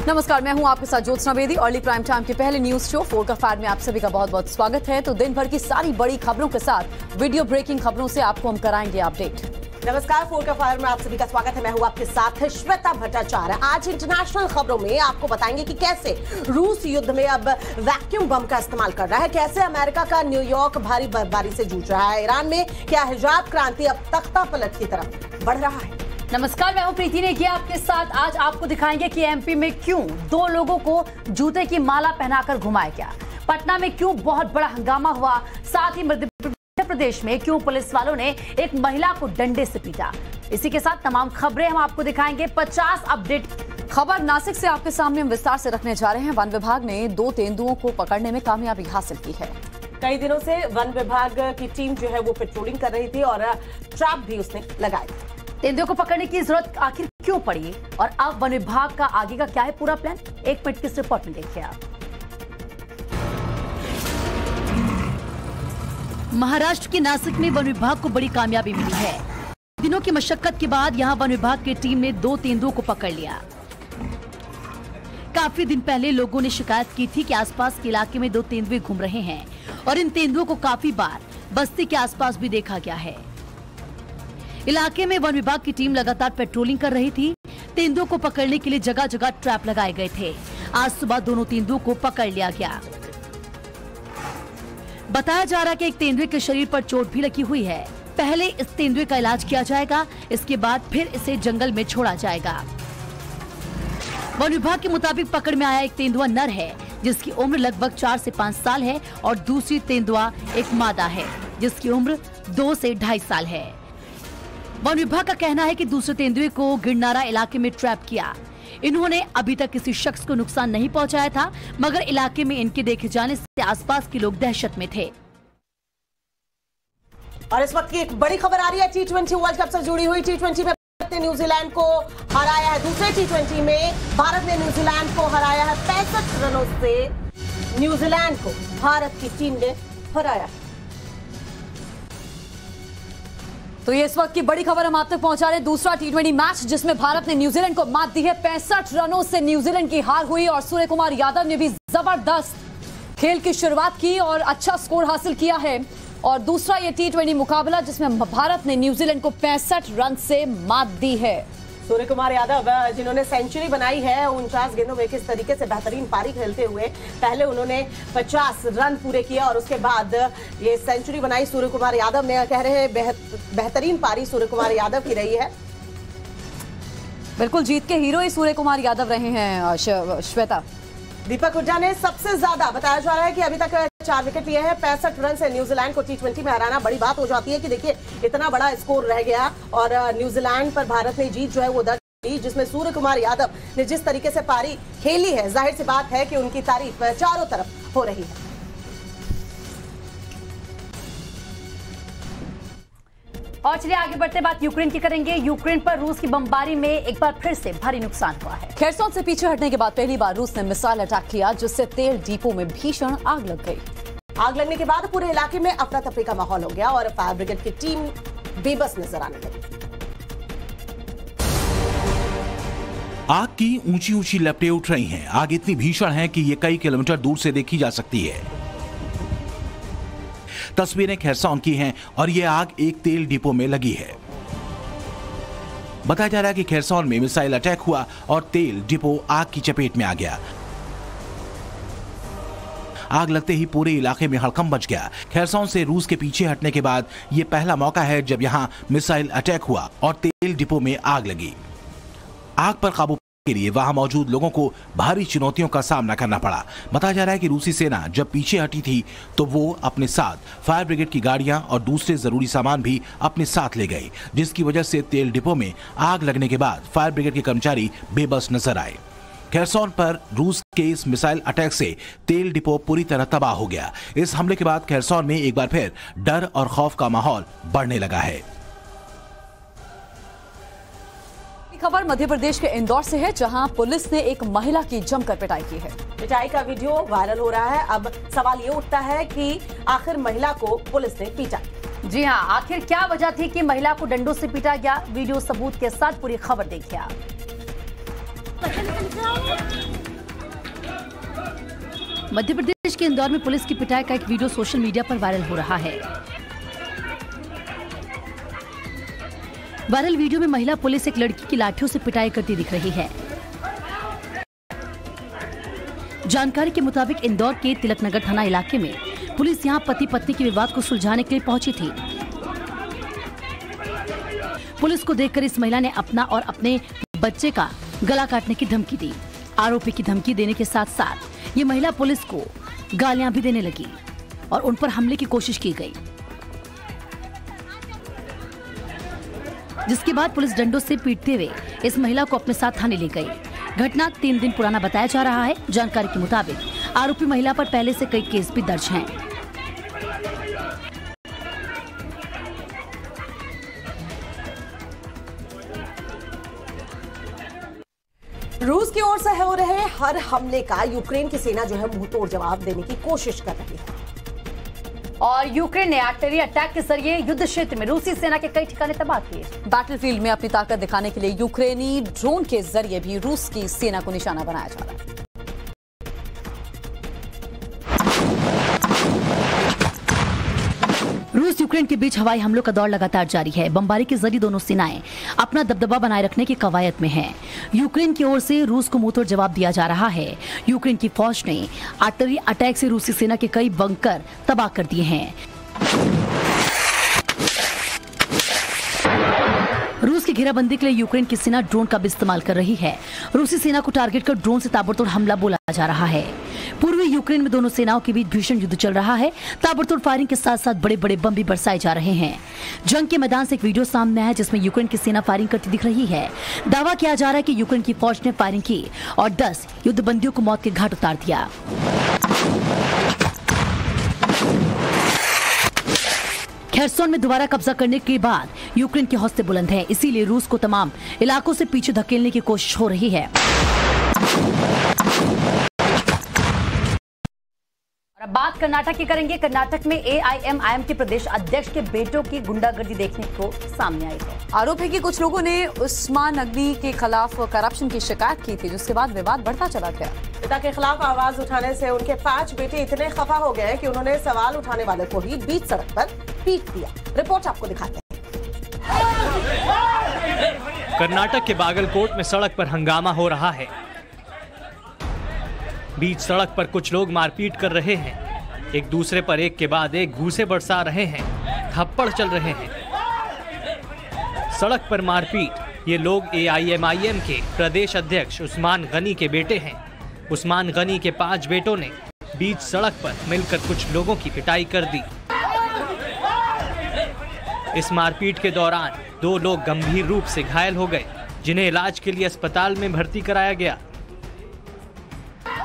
नमस्कार, मैं हूं आपके साथ Jyotsna Bedi. Early prime time के पहले न्यूज शो फोर का फायर में आप सभी का बहुत बहुत स्वागत है। तो दिन भर की सारी बड़ी खबरों के साथ वीडियो ब्रेकिंग खबरों से आपको हम कराएंगे अपडेट। नमस्कार, फोर का फायर में आप सभी का स्वागत है। मैं हूं आपके साथ श्वेता भट्टाचार्य। आज इंटरनेशनल खबरों में आपको बताएंगे कि कैसे रूस युद्ध में अब वैक्यूम बम का इस्तेमाल कर रहा है, कैसे अमेरिका का न्यूयॉर्क भारी बर्फबारी से जूझ रहा है, ईरान में क्या हिजाब क्रांति अब तख्ता पलट की तरफ बढ़ रहा है। नमस्कार, मैं हूं प्रीति नेगी आपके साथ। आज आपको दिखाएंगे कि एमपी में क्यों 2 लोगों को जूते की माला पहनाकर घुमाया गया, पटना में क्यों बहुत बड़ा हंगामा हुआ, साथ ही मध्य प्रदेश में क्यों पुलिस वालों ने एक महिला को डंडे से पीटा। इसी के साथ तमाम खबरें हम आपको दिखाएंगे। 50 अपडेट खबर नासिक से आपके सामने हम विस्तार से रखने जा रहे हैं। वन विभाग ने 2 तेंदुओं को पकड़ने में कामयाबी हासिल की है। कई दिनों से वन विभाग की टीम जो है वो पेट्रोलिंग कर रही थी और ट्रैप भी उसने लगाए थे। तेंदुओं को पकड़ने की जरूरत आखिर क्यों पड़ी और अब वन विभाग का आगे का क्या है पूरा प्लान, 1 मिनट की इस रिपोर्ट में देखिए आप। महाराष्ट्र के नासिक में वन विभाग को बड़ी कामयाबी मिली है। दिनों की मशक्कत के बाद यहां वन विभाग की टीम ने 2 तेंदुओं को पकड़ लिया। काफी दिन पहले लोगों ने शिकायत की थी कि आसपास के इलाके में 2 तेंदुए घूम रहे हैं और इन तेंदुओं को काफी बार बस्ती के आसपास भी देखा गया है। इलाके में वन विभाग की टीम लगातार पेट्रोलिंग कर रही थी। तेंदुओं को पकड़ने के लिए जगह जगह ट्रैप लगाए गए थे। आज सुबह दोनों तेंदुओं को पकड़ लिया गया। बताया जा रहा है कि एक तेंदुए के शरीर पर चोट भी लगी हुई है। पहले इस तेंदुए का इलाज किया जाएगा, इसके बाद फिर इसे जंगल में छोड़ा जाएगा। वन विभाग के मुताबिक पकड़ में आया एक तेंदुआ नर है जिसकी उम्र लगभग 4 से 5 साल है और दूसरी तेंदुआ एक मादा है जिसकी उम्र 2 से 2.5 साल है। वन विभाग का कहना है कि दूसरे तेंदुए को गिरनारा इलाके में ट्रैप किया। इन्होंने अभी तक किसी शख्स को नुकसान नहीं पहुंचाया था, मगर इलाके में इनके देखे जाने से आसपास के लोग दहशत में थे। और इस वक्त की एक बड़ी खबर आ रही है T20 वर्ल्ड कप से जुड़ी हुई। T20 में भारत ने न्यूजीलैंड को हराया है। दूसरे T20 में भारत ने न्यूजीलैंड को हराया है। 65 रनों से न्यूजीलैंड को भारत की टीम ने हराया। तो ये इस वक्त की बड़ी खबर हम आप तक पहुंचा रहे हैं। दूसरा T20 मैच जिसमें भारत ने न्यूजीलैंड को मात दी है। 65 रनों से न्यूजीलैंड की हार हुई और सूर्य कुमार यादव ने भी जबरदस्त खेल की शुरुआत की और अच्छा स्कोर हासिल किया है। और दूसरा ये T20 मुकाबला जिसमें भारत ने न्यूजीलैंड को 65 रन से मात दी है। सूर्य कुमार यादव जिन्होंने सेंचुरी बनाई है 49 गेंदों में, किस तरीके से बेहतरीन पारी खेलते हुए पहले उन्होंने 50 रन पूरे किए और उसके बाद ये सेंचुरी बनाई सूर्य कुमार यादव ने। कह रहे हैं बेहतरीन पारी सूर्य कुमार यादव की रही है। बिल्कुल, जीत के हीरो ही सूर्य कुमार यादव रहे हैं श्वेता। दीपक हुड्डा ने सबसे ज्यादा, बताया जा रहा है कि अभी तक 4 विकेट लिए हैं। 65 रन से न्यूजीलैंड को T20 में हराना बड़ी बात हो जाती है कि देखिए इतना बड़ा स्कोर रह गया और न्यूजीलैंड पर भारत ने जीत जो है वो दर्ज की, जिसमें सूर्य कुमार यादव ने जिस तरीके से पारी खेली है, जाहिर सी बात है कि उनकी तारीफ चारों तरफ हो रही है। और चलिए आगे बढ़ते बात यूक्रेन की करेंगे। यूक्रेन पर रूस की बमबारी में एक बार फिर से भारी नुकसान हुआ है। खेरसोन से पीछे हटने के बाद पहली बार रूस ने मिसाइल अटैक किया जिससे तेल डिपो में भीषण आग लग गई। आग लगने के बाद पूरे इलाके में अफरा तफरी का माहौल हो गया और फायर ब्रिगेड की टीम बेबस नजर आने लगी। आग की ऊंची ऊंची लपटें उठ रही हैं। आग इतनी भीषण है कि ये कई किलोमीटर दूर से देखी जा सकती है। तस्वीरें खेरसौन की हैं और ये आग एक तेल डिपो में लगी है। बताया जा रहा है कि खेरसौन में मिसाइल अटैक हुआ और तेल डिपो आग की चपेट में आ गया। आग लगते ही पूरे इलाके में हड़कंप मच गया। खेरसौन से रूस के पीछे हटने के बाद ये पहला मौका है जब यहां मिसाइल अटैक हुआ और तेल डिपो में आग लगी। आग पर काबू के लिए वहां मौजूद लोगों को भारी चुनौतियों का सामना करना पड़ा। बताया जा रहा है कि रूसी सेना जब पीछे हटी थी तो वो अपने साथ फायर ब्रिगेड की गाड़ियां और दूसरे जरूरी सामान भी अपने साथ ले गए, जिसकी वजह से तेल डिपो में आग लगने के बाद फायर ब्रिगेड के कर्मचारी बेबस नजर आए। खेरसौन पर रूस के इस मिसाइल अटैक से तेल डिपो पूरी तरह तबाह हो गया। इस हमले के बाद खेरसौन में एक बार फिर डर और खौफ का माहौल बढ़ने लगा है। खबर मध्य प्रदेश के इंदौर से है जहां पुलिस ने एक महिला की जमकर पिटाई की है। पिटाई का वीडियो वायरल हो रहा है। अब सवाल ये उठता है कि आखिर महिला को पुलिस ने पीटा। जी हां, आखिर क्या वजह थी कि महिला को डंडों से पीटा गया? वीडियो सबूत के साथ पूरी खबर देखिए आप। मध्य प्रदेश के इंदौर में पुलिस की पिटाई का एक वीडियो सोशल मीडिया पर वायरल हो रहा है। वायरल वीडियो में महिला पुलिस एक लड़की की लाठियों से पिटाई करती दिख रही है। जानकारी के मुताबिक इंदौर के तिलकनगर थाना इलाके में पुलिस यहां पति पत्नी के विवाद को सुलझाने के लिए पहुंची थी। पुलिस को देखकर इस महिला ने अपना और अपने बच्चे का गला काटने की धमकी दी। आरोपी की धमकी देने के साथ साथ ये महिला पुलिस को गालियां भी देने लगी और उन पर हमले की कोशिश की गई, जिसके बाद पुलिस डंडों से पीटते हुए इस महिला को अपने साथ थाने ले गई। घटना 3 दिन पुराना बताया जा रहा है। जानकारी के मुताबिक आरोपी महिला पर पहले से कई केस भी दर्ज हैं। रूस की ओर से हो रहे हर हमले का यूक्रेन की सेना जो है मुंहतोड़ जवाब देने की कोशिश कर रही है और यूक्रेन ने आर्टिलरी अटैक के जरिए युद्ध क्षेत्र में रूसी सेना के कई ठिकाने तबाह किए। बैटलफील्ड में अपनी ताकत दिखाने के लिए यूक्रेनी ड्रोन के जरिए भी रूस की सेना को निशाना बनाया जा रहा है। रूस यूक्रेन के बीच हवाई हमलों का दौर लगातार जारी है। बमबारी के जरिए दोनों सेनाएं अपना दबदबा बनाए रखने की कवायद में हैं। यूक्रेन की ओर से रूस को मुंहतोड़ जवाब दिया जा रहा है। यूक्रेन की फौज ने आर्टिलरी अटैक से रूसी सेना के कई बंकर तबाह कर दिए हैं। रूस की घेराबंदी के लिए यूक्रेन की सेना ड्रोन का भी इस्तेमाल कर रही है। रूसी सेना को टारगेट कर ड्रोन से ताबड़तोड़ हमला बोला जा रहा है। पूर्वी यूक्रेन में दोनों सेनाओं के बीच भीषण युद्ध चल रहा है। ताबड़तोड़ फायरिंग के साथ साथ बड़े बड़े बम भी बरसाए जा रहे हैं। जंग के मैदान से एक वीडियो सामने आया है जिसमें यूक्रेन की सेना फायरिंग करती दिख रही है। दावा किया जा रहा है कि यूक्रेन की फौज ने फायरिंग की और 10 युद्धबंदियों को मौत के घाट उतार दिया। खेर्सोन में दोबारा कब्जा करने के बाद यूक्रेन के हौसले बुलंद हैं, इसीलिए रूस को तमाम इलाकों से पीछे धकेलने की कोशिश हो रही है। और अब बात कर्नाटक की करेंगे। कर्नाटक में AIMIM के प्रदेश अध्यक्ष के बेटों की गुंडागर्दी देखने को सामने आई है। आरोप है कि कुछ लोगों ने उस्मान नकवी के खिलाफ करप्शन की शिकायत की थी, जिसके बाद विवाद बढ़ता चला गया। पिता के खिलाफ आवाज उठाने से उनके 5 बेटे इतने खफा हो गए कि उन्होंने सवाल उठाने वाले को ही बीच सड़क पर पीट दिया। रिपोर्ट आपको दिखाते हैं। कर्नाटक के बागलकोट में सड़क पर हंगामा हो रहा है। बीच सड़क पर कुछ लोग मारपीट कर रहे हैं। एक दूसरे पर एक के बाद एक घूंसे बरसा रहे हैं। थप्पड़ चल रहे हैं। सड़क पर मारपीट। ये लोग AIMIM के प्रदेश अध्यक्ष उस्मान गनी के बेटे हैं। उस्मान गनी के 5 बेटों ने बीच सड़क पर मिलकर कुछ लोगों की पिटाई कर दी। इस मारपीट के दौरान 2 लोग गंभीर रूप से घायल हो गए, जिन्हें इलाज के लिए अस्पताल में भर्ती कराया गया।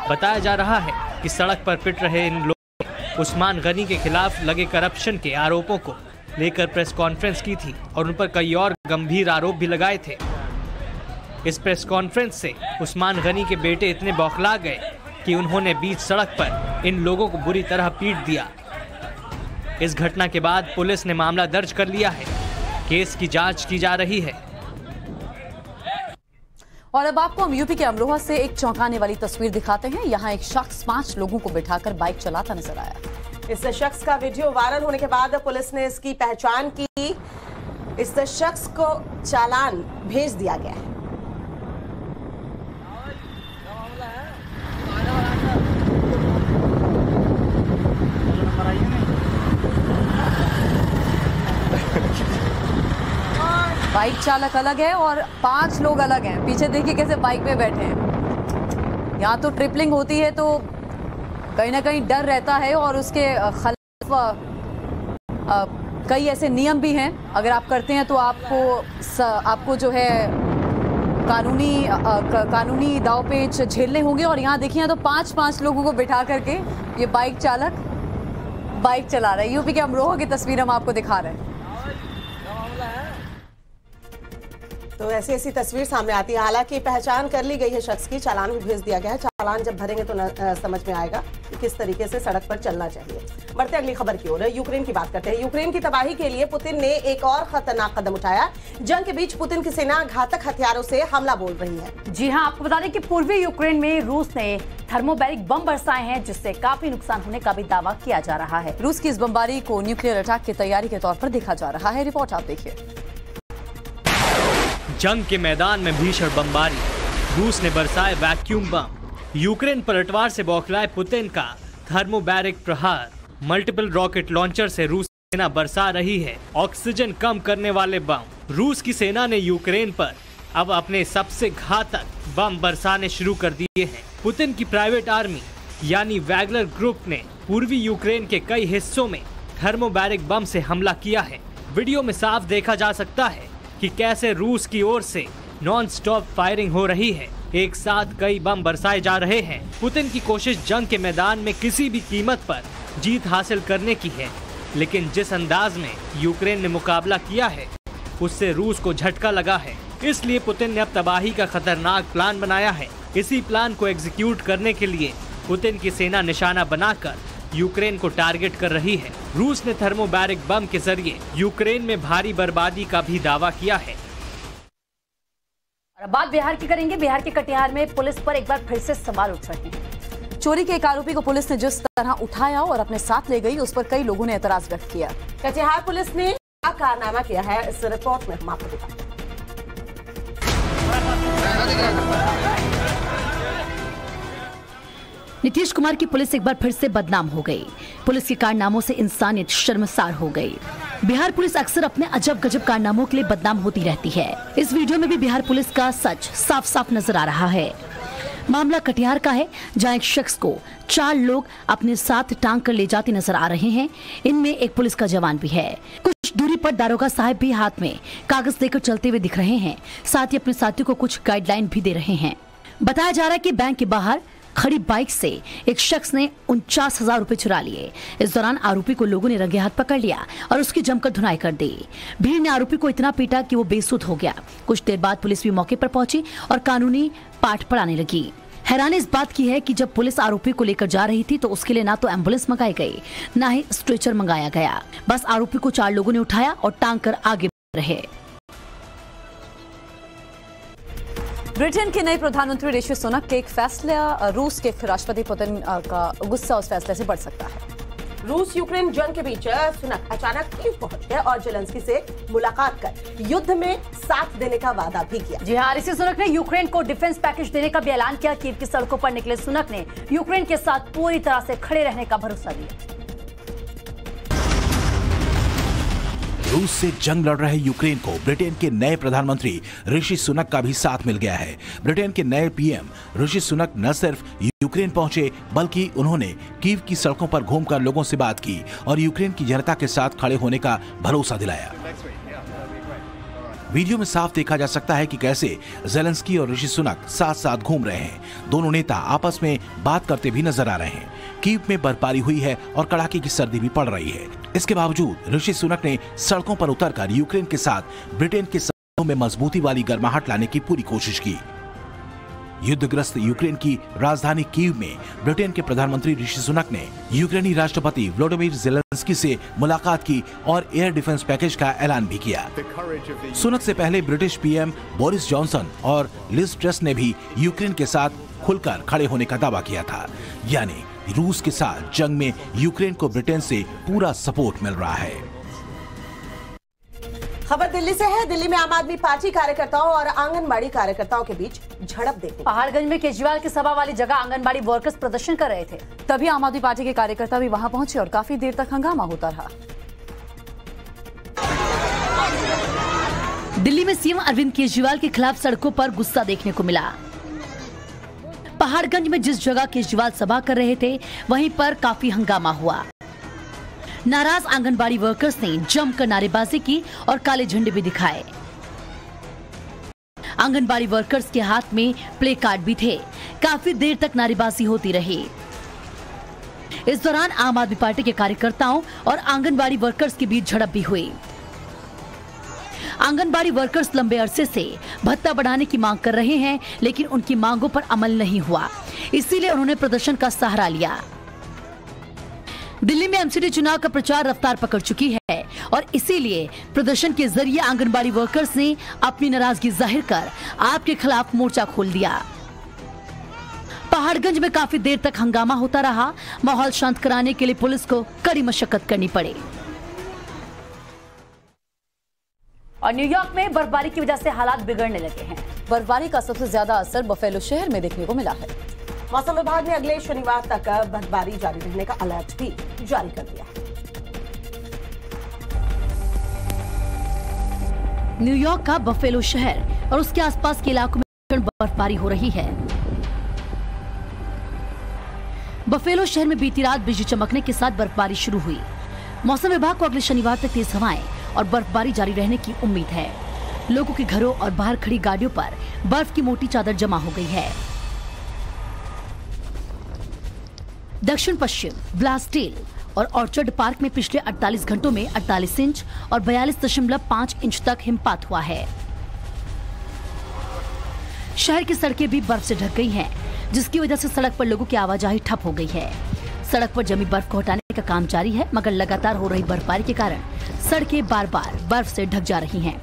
बताया जा रहा है कि सड़क पर पिट रहे इन लोगों ने उस्मान गनी के खिलाफ लगे करप्शन के आरोपों को लेकर प्रेस कॉन्फ्रेंस की थी और उन पर कई और गंभीर आरोप भी लगाए थे। इस प्रेस कॉन्फ्रेंस से उस्मान गनी के बेटे इतने बौखला गए कि उन्होंने बीच सड़क पर इन लोगों को बुरी तरह पीट दिया। इस घटना के बाद पुलिस ने मामला दर्ज कर लिया है। केस की जांच की जा रही है। और अब आपको हम यूपी के अमरोहा से एक चौंकाने वाली तस्वीर दिखाते हैं। यहाँ एक शख्स 5 लोगों को बिठाकर बाइक चलाता नजर आया। इस शख्स का वीडियो वायरल होने के बाद पुलिस ने इसकी पहचान की। इस शख्स को चालान भेज दिया गया है। बाइक चालक अलग है और 5 लोग अलग हैं। पीछे देखिए कैसे बाइक पे बैठे हैं। यहाँ तो ट्रिपलिंग होती है तो कहीं ना कहीं डर रहता है और उसके खिलाफ कई ऐसे नियम भी हैं। अगर आप करते हैं तो आपको जो है कानूनी दांवपेच झेलने होंगे। और यहाँ देखिए तो 5 लोगों को बिठा करके ये बाइक चालक बाइक चला रहा है। यूपी के अमरोहा की तस्वीर हम आपको दिखा रहे हैं। तो ऐसी तस्वीर सामने आती है। हालांकि पहचान कर ली गई है शख्स की, चालान भी भेज दिया गया है। चालान जब भरेंगे तो समझ में आएगा कि किस तरीके से सड़क पर चलना चाहिए। बढ़ते अगली खबर की ओर, यूक्रेन की बात करते हैं। यूक्रेन की तबाही के लिए पुतिन ने एक और खतरनाक कदम उठाया। जंग के बीच पुतिन की सेना घातक हथियारों से हमला बोल रही है। जी हां, आपको बता दें कि पूर्वी यूक्रेन में रूस ने थर्मोबैरिक बम बरसाए हैं, जिससे काफी नुकसान होने का भी दावा किया जा रहा है। रूस की इस बमबारी को न्यूक्लियर अटैक की तैयारी के तौर पर देखा जा रहा है। रिपोर्ट आप देखिए। जंग के मैदान में भीषण बमबारी, रूस ने बरसाए वैक्यूम बम। यूक्रेन पलटवार से बौखलाए पुतिन का थर्मोबैरिक प्रहार। मल्टीपल रॉकेट लॉन्चर से रूस सेना बरसा रही है ऑक्सीजन कम करने वाले बम। रूस की सेना ने यूक्रेन पर अब अपने सबसे घातक बम बरसाने शुरू कर दिए हैं। पुतिन की प्राइवेट आर्मी यानी वैगनर ग्रुप ने पूर्वी यूक्रेन के कई हिस्सों में थर्मोबैरिक बम से हमला किया है। वीडियो में साफ देखा जा सकता है कि कैसे रूस की ओर से नॉन स्टॉप फायरिंग हो रही है। एक साथ कई बम बरसाए जा रहे हैं। पुतिन की कोशिश जंग के मैदान में किसी भी कीमत पर जीत हासिल करने की है, लेकिन जिस अंदाज में यूक्रेन ने मुकाबला किया है उससे रूस को झटका लगा है। इसलिए पुतिन ने अब तबाही का खतरनाक प्लान बनाया है। इसी प्लान को एग्जीक्यूट करने के लिए पुतिन की सेना निशाना बनाकर यूक्रेन को टारगेट कर रही है। रूस ने थर्मोबैरिक बम के जरिए यूक्रेन में भारी बर्बादी का भी दावा किया है। और बात बिहार की करेंगे। बिहार के कटिहार में पुलिस पर एक बार फिर से सवाल उठ रहे हैं। चोरी के एक आरोपी को पुलिस ने जिस तरह उठाया और अपने साथ ले गई, उस पर कई लोगों ने एतराज व्यक्त किया। कटिहार पुलिस ने क्या कारनामा किया है, इस रिपोर्ट में हम आपको दिखाते हैं। नीतीश कुमार की पुलिस एक बार फिर से बदनाम हो गई। पुलिस के कारनामों से इंसानियत शर्मसार हो गई। बिहार पुलिस अक्सर अपने अजब गजब कारनामों के लिए बदनाम होती रहती है। इस वीडियो में भी बिहार पुलिस का सच साफ साफ नजर आ रहा है। मामला कटिहार का है, जहां एक शख्स को 4 लोग अपने साथ टांग कर ले जाते नजर आ रहे हैं। इनमें एक पुलिस का जवान भी है। कुछ दूरी पर दारोगा साहब भी हाथ में कागज लेकर चलते हुए दिख रहे हैं। साथ ही अपने साथियों को कुछ गाइडलाइन भी दे रहे हैं। बताया जा रहा है कि बैंक के बाहर खड़ी बाइक से एक शख्स ने 49,000 रुपए चुरा लिए। इस दौरान आरोपी को लोगों ने रंगे हाथ पकड़ लिया और उसकी जमकर धुनाई कर दी। भीड़ ने आरोपी को इतना पीटा कि वो बेसुध हो गया। कुछ देर बाद पुलिस भी मौके पर पहुंची और कानूनी पाठ पढ़ाने लगी। हैरानी इस बात की है कि जब पुलिस आरोपी को लेकर जा रही थी तो उसके लिए ना तो एम्बुलेंस मंगाई गई, ना ही स्ट्रेचर मंगाया गया। बस आरोपी को 4 लोगों ने उठाया और टांग कर आगे बढ़ रहे। ब्रिटेन के नए प्रधानमंत्री ऋषि सुनक के एक फैसला रूस के राष्ट्रपति पुतिन का गुस्सा उस फैसले से बढ़ सकता है। रूस यूक्रेन जंग के बीच सुनक अचानक कीव पहुंच गए और जेलेंस्की से मुलाकात कर युद्ध में साथ देने का वादा भी किया। जी हाँ, ऋषि सुनक ने यूक्रेन को डिफेंस पैकेज देने का भी ऐलान किया। कीव की सड़कों पर निकले सुनक ने यूक्रेन के साथ पूरी तरह से खड़े रहने का भरोसा दिया। रूस से जंग लड़ रहे यूक्रेन को ब्रिटेन के नए प्रधानमंत्री ऋषि सुनक का भी साथ मिल गया है। ब्रिटेन के नए पीएम ऋषि सुनक न सिर्फ यूक्रेन पहुंचे बल्कि उन्होंने कीव की सड़कों पर घूमकर लोगों से बात की और यूक्रेन की जनता के साथ खड़े होने का भरोसा दिलाया। वीडियो में साफ देखा जा सकता है कि कैसे जेलेंस्की और ऋषि सुनक साथ साथ घूम रहे हैं। दोनों नेता आपस में बात करते भी नजर आ रहे हैं। कीव में बर्फबारी हुई है और कड़ाके की सर्दी भी पड़ रही है। इसके बावजूद ऋषि सुनक ने सड़कों पर उतरकर यूक्रेन के साथ ब्रिटेन के संबंधों में मजबूती वाली गर्माहट लाने की पूरी कोशिश की। युद्धग्रस्त यूक्रेन की राजधानी कीव में ब्रिटेन के प्रधानमंत्री ऋषि सुनक ने यूक्रेनी राष्ट्रपति व्लादिमीर जेलेंस्की से मुलाकात की और एयर डिफेंस पैकेज का ऐलान भी किया। सुनक से पहले ब्रिटिश पीएम बोरिस जॉनसन और लिज ट्रस ने भी यूक्रेन के साथ खुलकर खड़े होने का दावा किया था। यानी रूस के साथ जंग में यूक्रेन को ब्रिटेन से पूरा सपोर्ट मिल रहा है। खबर दिल्ली से है। दिल्ली में आम आदमी पार्टी कार्यकर्ताओं और आंगनबाड़ी कार्यकर्ताओं के बीच झड़प देखी। पहाड़गंज में केजरीवाल की सभा वाली जगह आंगनबाड़ी वर्कर्स प्रदर्शन कर रहे थे। तभी आम आदमी पार्टी के कार्यकर्ता भी वहां पहुंचे और काफी देर तक हंगामा होता रहा। दिल्ली में सीएम अरविंद केजरीवाल के खिलाफ सड़कों पर गुस्सा देखने को मिला। पहाड़गंज में जिस जगह केजरीवाल सभा कर रहे थे वहीं पर काफी हंगामा हुआ। नाराज आंगनबाड़ी वर्कर्स ने जमकर नारेबाजी की और काले झंडे भी दिखाए। आंगनबाड़ी वर्कर्स के हाथ में प्ले कार्ड भी थे। काफी देर तक नारेबाजी होती रही। इस दौरान आम आदमी पार्टी के कार्यकर्ताओं और आंगनबाड़ी वर्कर्स के बीच झड़प भी हुई। आंगनबाड़ी वर्कर्स लंबे अरसे से भत्ता बढ़ाने की मांग कर रहे हैं, लेकिन उनकी मांगों पर अमल नहीं हुआ, इसीलिए उन्होंने प्रदर्शन का सहारा लिया। दिल्ली में एमसीडी चुनाव का प्रचार रफ्तार पकड़ चुकी है और इसीलिए प्रदर्शन के जरिए आंगनबाड़ी वर्कर्स ने अपनी नाराजगी जाहिर कर आपके खिलाफ मोर्चा खोल दिया। पहाड़गंज में काफी देर तक हंगामा होता रहा। माहौल शांत कराने के लिए पुलिस को कड़ी मशक्कत करनी पड़ी। और न्यूयॉर्क में बर्फबारी की वजह से हालात बिगड़ने लगे हैं। बर्फबारी का सबसे ज्यादा असर बफेलो शहर में देखने को मिला है। मौसम विभाग ने अगले शनिवार तक बर्फबारी जारी रहने का अलर्ट भी जारी कर दिया है। न्यूयॉर्क का बफेलो शहर और उसके आसपास के इलाकों में बर्फबारी हो रही है। बफेलो शहर में बीती रात बिजली चमकने के साथ बर्फबारी शुरू हुई। मौसम विभाग को अगले शनिवार तक तेज हवाएं और बर्फबारी जारी रहने की उम्मीद है। लोगों के घरों और बाहर खड़ी गाड़ियों पर बर्फ की मोटी चादर जमा हो गई है। दक्षिण पश्चिम ब्लासडेल और ऑर्चर्ड पार्क में पिछले 48 घंटों में 48 इंच और 42.5 इंच तक हिमपात हुआ है। शहर की सड़कें भी बर्फ से ढक गई हैं, जिसकी वजह से सड़क पर लोगों की आवाजाही ठप हो गई है। सड़क पर जमी बर्फ को हटाने का काम जारी है, मगर लगातार हो रही बर्फबारी के कारण सड़कें बार बार बर्फ से ढक जा रही हैं।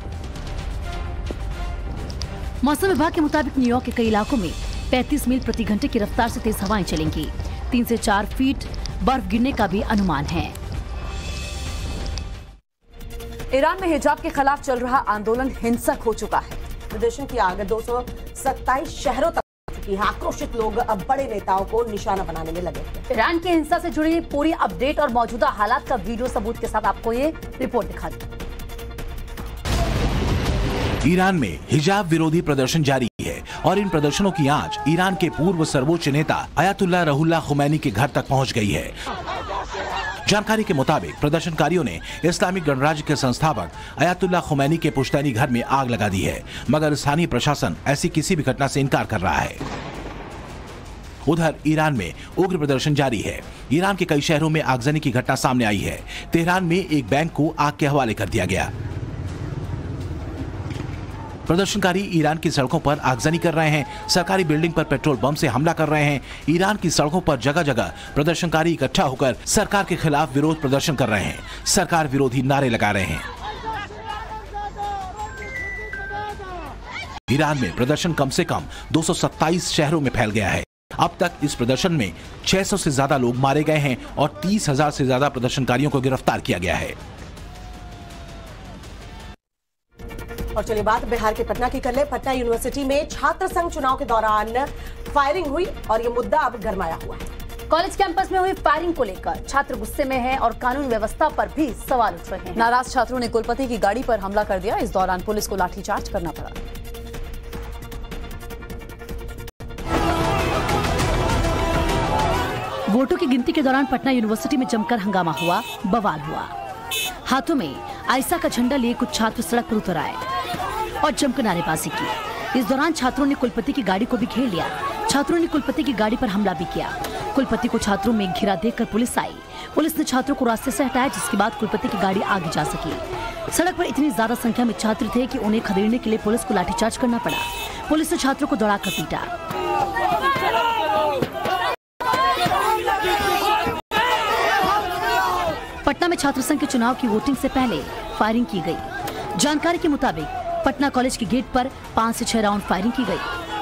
मौसम विभाग के मुताबिक न्यूयॉर्क के कई इलाकों में 35 मील प्रति घंटे की रफ्तार से तेज हवाएं चलेंगी। 3 से 4 फीट बर्फ गिरने का भी अनुमान है। ईरान में हिजाब के खिलाफ चल रहा आंदोलन हिंसक हो चुका है। प्रदर्शन की आग 227 शहरों तक की आक्रोशित लोग अब बड़े नेताओं को निशाना बनाने में लगे। ईरान की हिंसा से जुड़ी पूरी अपडेट और मौजूदा हालात का वीडियो सबूत के साथ आपको ये रिपोर्ट दिखा दी। ईरान में हिजाब विरोधी प्रदर्शन जारी है और इन प्रदर्शनों की आंच ईरान के पूर्व सर्वोच्च नेता अयातुल्लाह रुहुल्लाह खुमैनी के घर तक पहुंच गई है। जानकारी के मुताबिक प्रदर्शनकारियों ने इस्लामिक गणराज्य के संस्थापक अयातुल्लाह खुमैनी के पुश्तैनी घर में आग लगा दी है, मगर स्थानीय प्रशासन ऐसी किसी भी घटना से इनकार कर रहा है। उधर ईरान में उग्र प्रदर्शन जारी है। ईरान के कई शहरों में आगजनी की घटना सामने आई है। तेहरान में एक बैंक को आग के हवाले कर दिया गया। प्रदर्शनकारी ईरान की सड़कों पर आगजनी कर रहे हैं, सरकारी बिल्डिंग पर पेट्रोल बम से हमला कर रहे हैं। ईरान की सड़कों पर जगह जगह प्रदर्शनकारी इकट्ठा होकर सरकार के खिलाफ विरोध प्रदर्शन कर रहे हैं, सरकार विरोधी नारे लगा रहे हैं। ईरान में प्रदर्शन कम से कम 227 शहरों में फैल गया है। अब तक इस प्रदर्शन में 600 से ज्यादा लोग मारे गए हैं और 30,000 से ज्यादा प्रदर्शनकारियों को गिरफ्तार किया गया है। और चलिए बात बिहार के पटना की कर ले। पटना यूनिवर्सिटी में छात्र संघ चुनाव के दौरान फायरिंग हुई और ये मुद्दा अब गरमाया हुआ है। कॉलेज कैंपस में हुई फायरिंग को लेकर छात्र गुस्से में हैं और कानून व्यवस्था पर भी सवाल उठ रहे हैं। नाराज छात्रों ने कुलपति की गाड़ी पर हमला कर दिया। इस दौरान पुलिस को लाठीचार्ज करना पड़ा। वोटों की गिनती के दौरान पटना यूनिवर्सिटी में जमकर हंगामा हुआ, बवाल हुआ। हाथों में आइसा का झंडा लिए कुछ छात्र सड़क पर उतर आए और जमकर नारेबाजी की। इस दौरान छात्रों ने कुलपति की गाड़ी को भी घेर लिया। छात्रों ने कुलपति की गाड़ी पर हमला भी किया। कुलपति को छात्रों में घिरा देखकर पुलिस आई। पुलिस ने छात्रों को रास्ते से हटाया, जिसके बाद कुलपति की गाड़ी आगे जा सकी। सड़क पर इतनी ज्यादा संख्या में छात्र थे कि उन्हें खदेड़ने के लिए पुलिस को लाठीचार्ज करना पड़ा। पुलिस ने छात्रों को दौड़ाकर पीटा। पटना में छात्र संघ के चुनाव की वोटिंग से पहले फायरिंग की गई। जानकारी के मुताबिक पटना कॉलेज के गेट पर 5 से 6 राउंड फायरिंग की गई,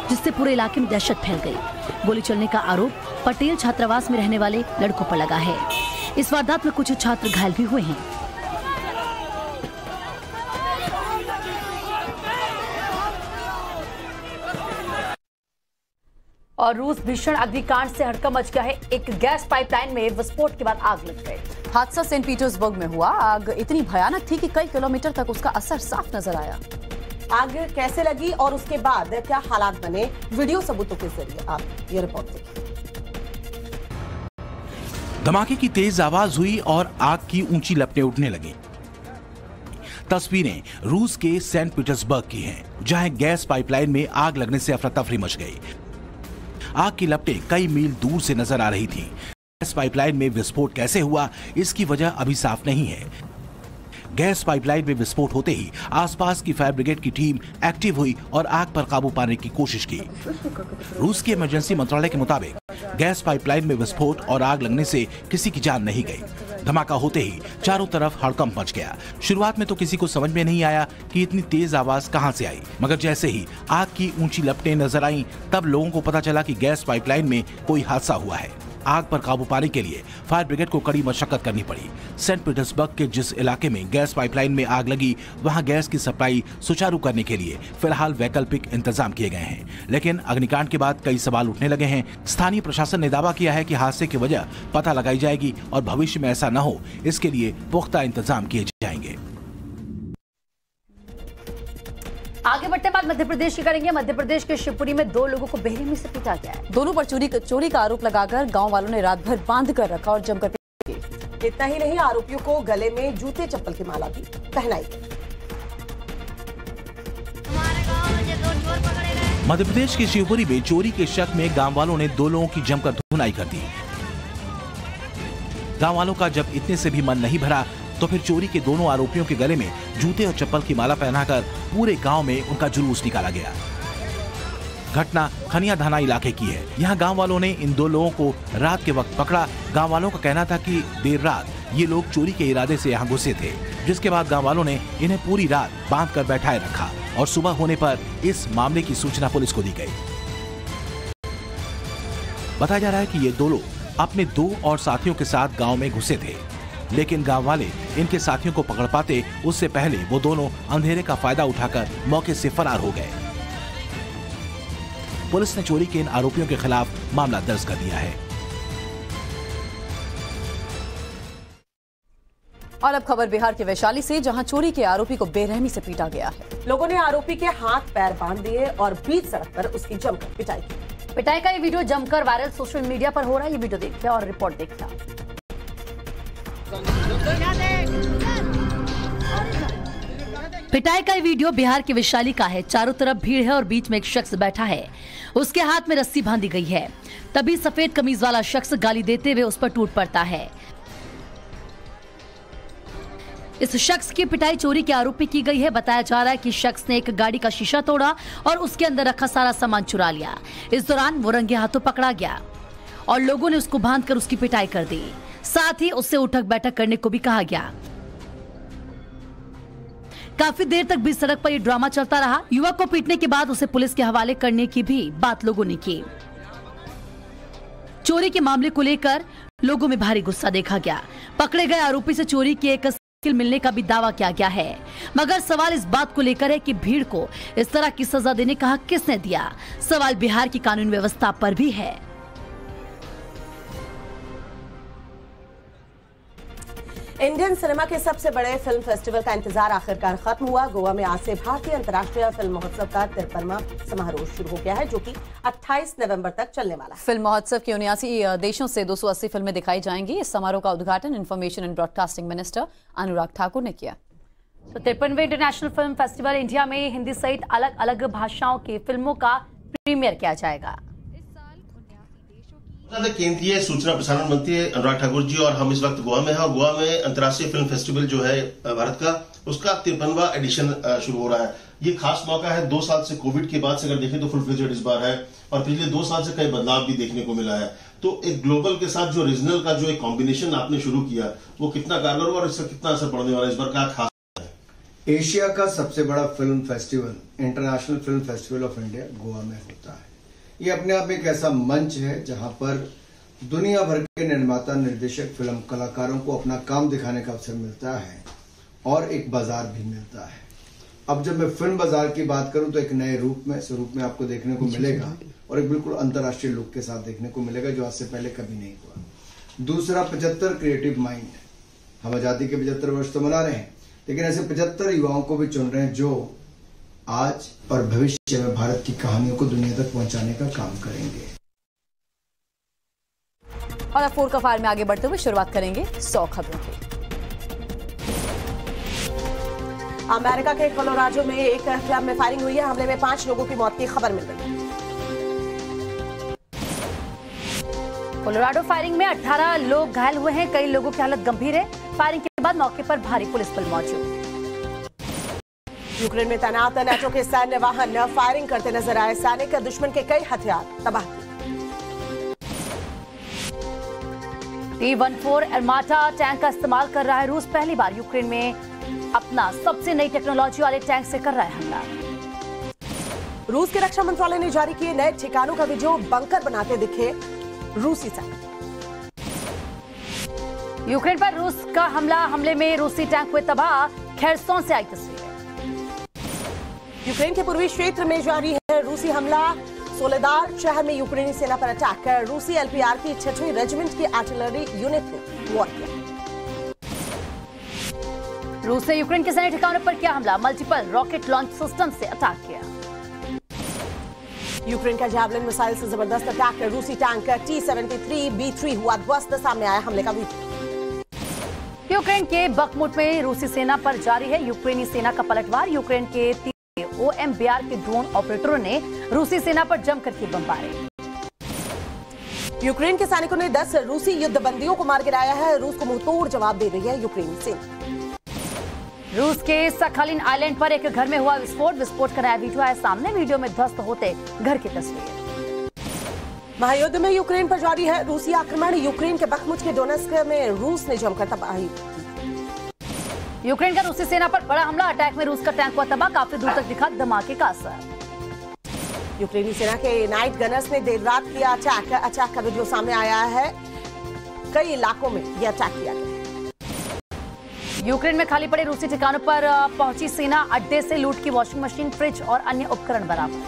जिससे पूरे इलाके में दहशत फैल गई। गोली चलने का आरोप पटेल छात्रावास में रहने वाले लड़कों पर लगा है। इस वारदात में कुछ छात्र घायल भी हुए हैं। और रूस भीषण अग्निकांड से हड़कंप मच गया है। एक गैस पाइपलाइन में विस्फोट के बाद आग लग गई। हादसा सेंट पीटर्सबर्ग में हुआ। आग इतनी भयानक थी कि कई किलोमीटर तक उसका असर साफ नजर आया। आग कैसे लगी और उसके बाद क्या हालात बने, वीडियो सबूतों के जरिए आप ये रिपोर्ट देखिए। धमाके की तेज आवाज हुई और आग की ऊंची लपटें उठने लगी। तस्वीरें रूस के सेंट पीटर्सबर्ग की हैं, जहां गैस पाइपलाइन में आग लगने से अफरा तफरी मच गई। आग की लपटें कई मील दूर से नजर आ रही थी। गैस पाइपलाइन में विस्फोट कैसे हुआ, इसकी वजह अभी साफ नहीं है। गैस पाइपलाइन में विस्फोट होते ही आसपास की फायर ब्रिगेड की टीम एक्टिव हुई और आग पर काबू पाने की कोशिश की। रूस के इमरजेंसी मंत्रालय के मुताबिक गैस पाइपलाइन में विस्फोट और आग लगने से किसी की जान नहीं गई। धमाका होते ही चारों तरफ हड़कंप मच गया। शुरुआत में तो किसी को समझ में नहीं आया कि इतनी तेज आवाज कहां से आई, मगर जैसे ही आग की ऊंची लपटें नजर आईं, तब लोगों को पता चला कि गैस पाइपलाइन में कोई हादसा हुआ है। आग पर काबू पाने के लिए फायर ब्रिगेड को कड़ी मशक्कत करनी पड़ी। सेंट पीटर्सबर्ग के जिस इलाके में गैस पाइपलाइन में आग लगी, वहां गैस की सप्लाई सुचारू करने के लिए फिलहाल वैकल्पिक इंतजाम किए गए हैं, लेकिन अग्निकांड के बाद कई सवाल उठने लगे हैं। स्थानीय प्रशासन ने दावा किया है कि हादसे की वजह पता लगाई जाएगी और भविष्य में ऐसा न हो, इसके लिए पुख्ता इंतजाम किए जाएंगे। आगे बढ़ते बाद मध्य प्रदेश की करेंगे। मध्य प्रदेश के शिवपुरी में 2 लोगों को बेरहमी से पीटा गया है। दोनों पर चोरी का आरोप लगाकर गांव वालों ने रात भर बांध कर रखा और जमकर इतना ही नहीं, आरोपियों को गले में जूते चप्पल की माला भी पहनाई। मध्य प्रदेश के शिवपुरी में चोरी के शक में गांव वालों ने 2 लोगों की जमकर धुनाई कर दी। गांव वालों का जब इतने से भी मन नहीं भरा तो फिर चोरी के दोनों आरोपियों के गले में जूते और चप्पल की माला पहनाकर पूरे गांव में उनका जुलूस निकाला गया। घटना खनिया धाना इलाके की है। यहाँ गांव वालों ने इन 2 लोगों को रात के वक्त पकड़ा। गांव वालों का कहना था कि देर रात ये लोग चोरी के इरादे से यहाँ घुसे थे, जिसके बाद गांव वालों ने इन्हें पूरी रात बांध कर बैठाए रखा और सुबह होने पर इस मामले की सूचना पुलिस को दी गई। बताया जा रहा है कि ये 2 लोग अपने 2 और साथियों के साथ गाँव में घुसे थे, लेकिन गांव वाले इनके साथियों को पकड़ पाते उससे पहले वो दोनों अंधेरे का फायदा उठाकर मौके से फरार हो गए। पुलिस ने चोरी के इन आरोपियों के खिलाफ मामला दर्ज कर दिया है। और अब खबर बिहार के वैशाली से, जहां चोरी के आरोपी को बेरहमी से पीटा गया है। लोगों ने आरोपी के हाथ पैर बांध दिए और बीच सड़क पर उसकी जमकर पिटाई की। पिटाई का ये वीडियो जमकर वायरल सोशल मीडिया पर हो रहा है। ये वीडियो देखिए और रिपोर्ट देखिए। पिटाई का वीडियो बिहार के वैशाली का है। चारों तरफ भीड़ है और बीच में एक शख्स बैठा है, उसके हाथ में रस्सी बांधी गई है। तभी सफेद कमीज वाला शख्स गाली देते हुए उस पर टूट पड़ता है। इस शख्स की पिटाई चोरी के आरोपी की गई है। बताया जा रहा है कि शख्स ने एक गाड़ी का शीशा तोड़ा और उसके अंदर रखा सारा सामान चुरा लिया। इस दौरान वो रंगे हाथों पकड़ा गया और लोगों ने उसको बांधकर उसकी पिटाई कर दी। साथ ही उससे उठक बैठक करने को भी कहा गया। काफी देर तक बीच सड़क पर यह ड्रामा चलता रहा। युवक को पीटने के बाद उसे पुलिस के हवाले करने की भी बात लोगों ने की। चोरी के मामले को लेकर लोगों में भारी गुस्सा देखा गया। पकड़े गए आरोपी से चोरी की एक साइकिल मिलने का भी दावा किया गया है, मगर सवाल इस बात को लेकर है कि भीड़ को इस तरह की सजा देने का हक किसने दिया। सवाल बिहार की कानून व्यवस्था पर भी है। इंडियन सिनेमा के सबसे बड़े फिल्म फेस्टिवल का इंतजार आखिरकार खत्म हुआ। गोवा में आज से भारतीय अंतर्राष्ट्रीय फिल्म महोत्सव का 53वां समारोह शुरू हो गया है, जो कि 28 नवंबर तक चलने वाला है। फिल्म महोत्सव के 79 देशों से 280 फिल्में दिखाई जाएंगी। इस समारोह का उद्घाटन information and broadcasting minister Anurag Thakur ने किया। 53वें इंटरनेशनल फिल्म फेस्टिवल इंडिया में हिंदी सहित अलग अलग भाषाओं की फिल्मों का प्रीमियर किया जाएगा। केंद्रीय सूचना प्रसारण मंत्री अनुराग ठाकुर जी और हम इस वक्त गोवा में हैं और गोवा में अंतर्राष्ट्रीय फिल्म फेस्टिवल जो है भारत का, उसका 53वां एडिशन शुरू हो रहा है। ये खास मौका है। 2 साल से कोविड के बाद से अगर देखें तो फुल फ्लेजेड इस बार है और पिछले 2 साल से कई बदलाव भी देखने को मिला है। तो एक ग्लोबल के साथ जो रीजनल का जो एक कॉम्बिनेशन आपने शुरू किया वो कितना कारगर हुआ और इसका कितना असर पड़ने वाला है, इस बार का खास है। एशिया का सबसे बड़ा film festival international film festival of India Goa में होता है। ये अपने आप में एक ऐसा मंच है जहां पर दुनिया भर के निर्माता, निर्देशक, फिल्म कलाकारों को अपना काम दिखाने का अवसर मिलता है और एक बाजार भी मिलता है। अब जब मैं फिल्म बाजार की बात करूं तो एक नए स्वरूप में आपको देखने को मिलेगा और एक बिल्कुल अंतर्राष्ट्रीय लुक के साथ देखने को मिलेगा, जो आज से पहले कभी नहीं हुआ। दूसरा, 75 क्रिएटिव माइंड। हम आजादी के 75 वर्ष तो मना रहे हैं, लेकिन ऐसे 75 युवाओं को भी चुन रहे हैं जो आज और भविष्य में भारत की कहानियों को दुनिया तक पहुंचाने का काम करेंगे। और अब 4 का फायर में आगे बढ़ते हुए शुरुआत करेंगे 100 खबरों की। अमेरिका के कोलोराडो में एक क्लब में फायरिंग हुई है। हमले में 5 लोगों की मौत की खबर मिल रही है। कोलोराडो फायरिंग में 18 लोग घायल हुए हैं, कई लोगों की हालत गंभीर है। फायरिंग के बाद मौके पर भारी पुलिस बल मौजूद। यूक्रेन में तैनात नेटो के सैन्य वाहन फायरिंग करते नजर आए। सैनिक दुश्मन के कई हथियार तबाह किए। T-14 अर्माटा टैंक का इस्तेमाल कर रहा है रूस। पहली बार यूक्रेन में अपना सबसे नई टेक्नोलॉजी वाले टैंक से कर रहा है हमला। रूस के रक्षा मंत्रालय ने जारी किए नए ठिकानों का वीडियो। बंकर बनाते दिखे रूसी सैनिक। यूक्रेन पर रूस का हमले में रूसी टैंक हुए तबाह। खेरसोन से आई तस्वीर। यूक्रेन के पूर्वी क्षेत्र में जारी है रूसी हमला। सोलेदार शहर में यूक्रेनी सेना पर अटैक। रूसी एलपीआर की 6वीं रेजिमेंट की आर्टिलरी यूनिट ने वॉर किया। रूस ने यूक्रेन के सैन्य ठिकानों पर किया हमला। मल्टीपल रॉकेट लॉन्च सिस्टम से अटैक किया। यूक्रेन का जैवलिन मिसाइल से जबरदस्त अटैक। रूसी टैंक T-73B3 हुआ ध्वस्त। सामने आया हमले का वीडियो। यूक्रेन के बखमुट में रूसी सेना पर जारी है यूक्रेनी सेना का पलटवार। यूक्रेन के OMBR के ड्रोन ऑपरेटरों ने रूसी सेना पर जमकर की बमबारी। यूक्रेन के सैनिकों ने 10 रूसी युद्धबंदियों को मार गिराया है। रूस को मुंहतोड़ जवाब दे रही है यूक्रेनी सेना। रूस के सखालिन आइलैंड पर एक घर में हुआ विस्फोट का नया वीडियो आया सामने। वीडियो में ध्वस्त होते घर की तस्वीर। महायुद्ध में यूक्रेन पर जारी है रूसी आक्रमण। यूक्रेन के बखमुट के डोनेस्क में रूस ने जमकर तबाही की। यूक्रेन का रूसी सेना पर बड़ा हमला। अटैक में रूस का टैंक हुआ तबाह। काफी दूर तक दिखा धमाके का असर। यूक्रेनी सेना के नाइट गनर्स ने देर रात किया अटैक। अटैक का वीडियो सामने आया है। कई इलाकों में यह अटैक किया गया। यूक्रेन में खाली पड़े रूसी ठिकानों पर पहुंची सेना। अड्डे से लूट की वॉशिंग मशीन, फ्रिज और अन्य उपकरण बरामद।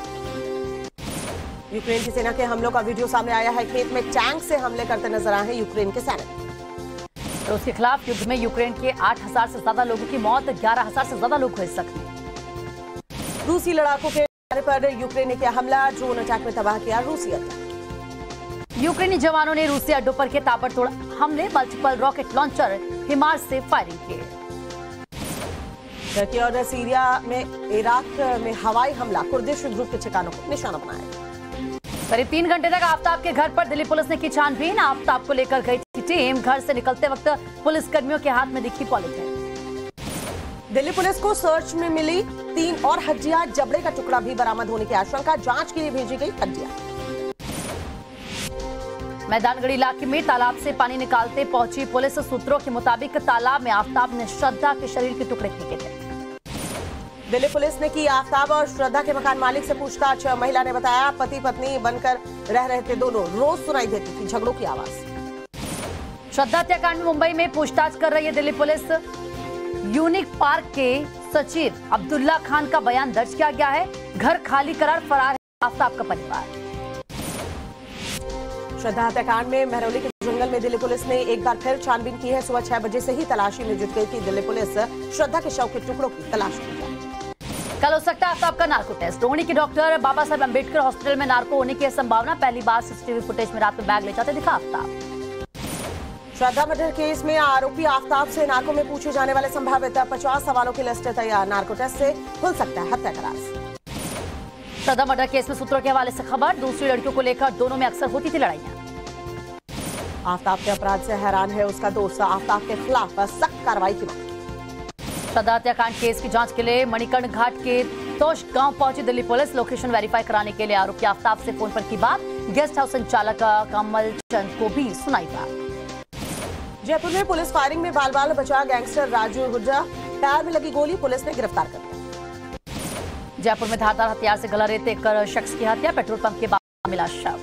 यूक्रेन की सेना के हमलों का वीडियो सामने आया है। खेत में टैंक से हमले करते नजर आए हैं यूक्रेन के सैनिक। रूस के खिलाफ युद्ध में यूक्रेन के 8,000 से ज्यादा लोगों की मौत। 11,000 से ज्यादा लोग हुए जख्मी। रूसी लड़ाकों के पर यूक्रेन ने किया हमला। ड्रोन अटैक में तबाह किया रूसी अड्डा। यूक्रेनी जवानों ने रूसी अड्डों पर किए ताबड़तोड़ हमले। मल्टीपल रॉकेट लॉन्चर हिमार से फायरिंग किए। टर्की और सीरिया में इराक में हवाई हमला। कुर्दिश ग्रुप के ठिकानों को निशाना बनाया। करीब 3 घंटे तक आफ्ताब के घर पर दिल्ली पुलिस ने की छानबीन। आफ्ताब को लेकर गई थी टीम। घर से निकलते वक्त पुलिस कर्मियों के हाथ में दिखी पॉलिथीन। दिल्ली पुलिस को सर्च में मिली 3 और हड्डियां। जबड़े का टुकड़ा भी बरामद होने की आशंका। जांच के लिए भेजी गई हड्डियां। मैदानगढ़ इलाके में तालाब से पानी निकालते पहुंची पुलिस। सूत्रों के मुताबिक तालाब में आफ्ताब ने श्रद्धा के शरीर के टुकड़े फेंके थे। दिल्ली पुलिस ने की आफ्ताब और श्रद्धा के मकान मालिक से पूछताछ। महिला ने बताया पति पत्नी बनकर रह रहे थे दोनों। रोज सुनाई देती थी झगड़ों की आवाज। श्रद्धा हत्याकांड में मुंबई में पूछताछ कर रही है दिल्ली पुलिस। यूनिक पार्क के सचिव अब्दुल्ला खान का बयान दर्ज किया गया है। घर खाली करार फरार है आफ्ताब का परिवार। श्रद्धा हत्याकांड में महरौली के जंगल में दिल्ली पुलिस ने एक बार फिर छानबीन की है। सुबह 6 बजे से ही तलाशी में जुट गई थी दिल्ली पुलिस। श्रद्धा के शव के टुकड़ों की तलाश की जाए। कल हो सकता है आफ्ताब का नार्को टेस्ट। रोहिणी के डॉक्टर बाबा साहब अम्बेडकर हॉस्पिटल में नार्को होने की संभावना। पहली बार सीसीटीवी फुटेज में रात में बैग ले जाते दिखा आफ्ताब। श्रद्धा मर्डर केस में आरोपी आफ्ताब से नार्को में पूछे जाने वाले संभावित 50 सवालों की लिस्ट तैयार। नार्को टेस्ट से खुल सकता है हत्या का राज। श्रद्धा मर्डर केस में सूत्रों के हवाले से खबर। दूसरी लड़कियों को लेकर दोनों में अक्सर होती थी लड़ाइयां। आफ्ताब के अपराध से हैरान है उसका दोस्त। आफ्ताब के खिलाफ सख्त कार्रवाई की मांग। श्रद्धा हत्याकांड केस की जांच के लिए मणिकर्ण घाट के तोश गांव पहुंची दिल्ली पुलिस। लोकेशन वेरीफाई कराने के लिए आरोपी आफ्ताब से फोन पर की बात। गेस्ट हाउस संचालक कमल चंद को भी सुनाई बात। जयपुर में पुलिस फायरिंग में बाल बाल बचा गैंगस्टर राजू हुड्डा। पैर में लगी गोली पुलिस ने गिरफ्तार कर लिया। जयपुर में धारदार हथियार से गला रेत एक शख्स की हत्या। पेट्रोल पंप के बाहर मिला शव।